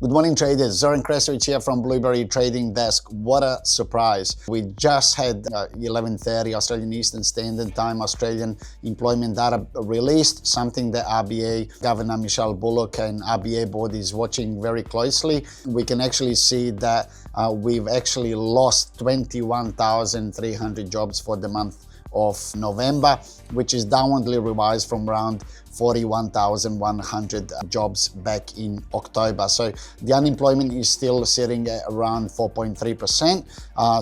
Good morning, traders. Zoran Kresovic here from Blueberry Trading Desk. What a surprise. We just had 11:30 Australian Eastern Standard Time Australian employment data released, something that RBA Governor Michelle Bullock and RBA board is watching very closely. We can actually see that we've actually lost 21,300 jobs for the month of November, which is downwardly revised from around 41,100 jobs back in October. So the unemployment is still sitting at around 4.3%.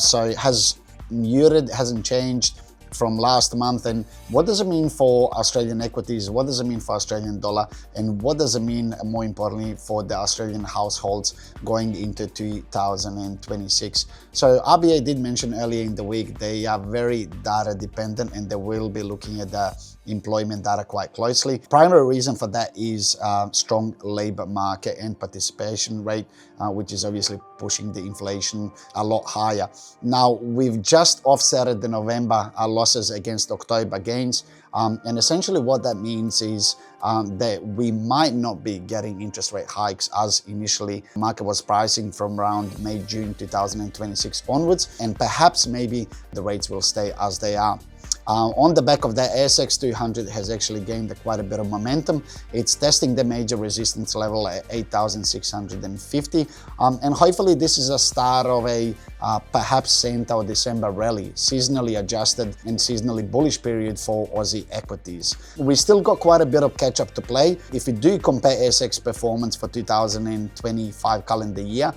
So it has muted, hasn't changed from last month. And what does it mean for Australian equities? What does it mean for Australian dollar? And what does it mean, more importantly, for the Australian households going into 2026? So RBA did mention earlier in the week they are very data dependent and they will be looking at the employment data quite closely. Primary reason for that is strong labor market and participation rate, which is obviously pushing the inflation a lot higher. Now, we've just offsetted the November losses against October gains. And essentially what that means is that we might not be getting interest rate hikes as initially market was pricing from around May, June 2026 onwards. And perhaps maybe the rates will stay as they are. On the back of that, ASX 200 has actually gained quite a bit of momentum. It's testing the major resistance level at 8,650. And hopefully this is a start of a perhaps Santa or December rally, seasonally adjusted and seasonally bullish period for Aussie equities. We still got quite a bit of catch up to play. If we do compare ASX performance for 2025 calendar year,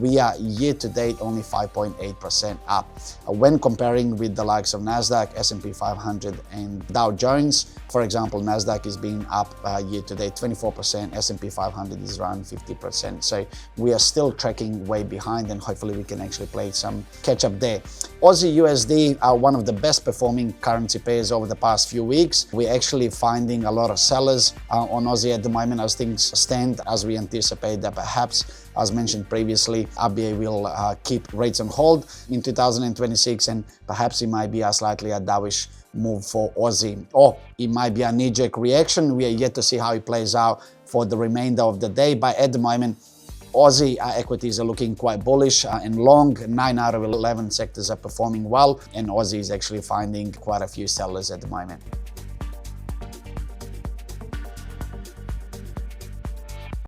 we are year to date only 5.8% up. When comparing with the likes of NASDAQ, S&P 500 and Dow Jones, for example, NASDAQ is being up year to date 24%, S&P 500 is around 50%. So we are still tracking way behind and hopefully we can actually play some catch up there. Aussie USD are one of the best performing currency pairs over the past few weeks. We're actually finding a lot of sellers on Aussie at the moment as things stand, as we anticipate that perhaps, as mentioned previously, RBA will keep rates on hold in 2026 and perhaps it might be a slightly a dovish move for Aussie, or it might be a knee-jerk reaction. We are yet to see how it plays out for the remainder of the day, but at the moment Aussie equities are looking quite bullish and long. 9 out of 11 sectors are performing well and Aussie is actually finding quite a few sellers at the moment.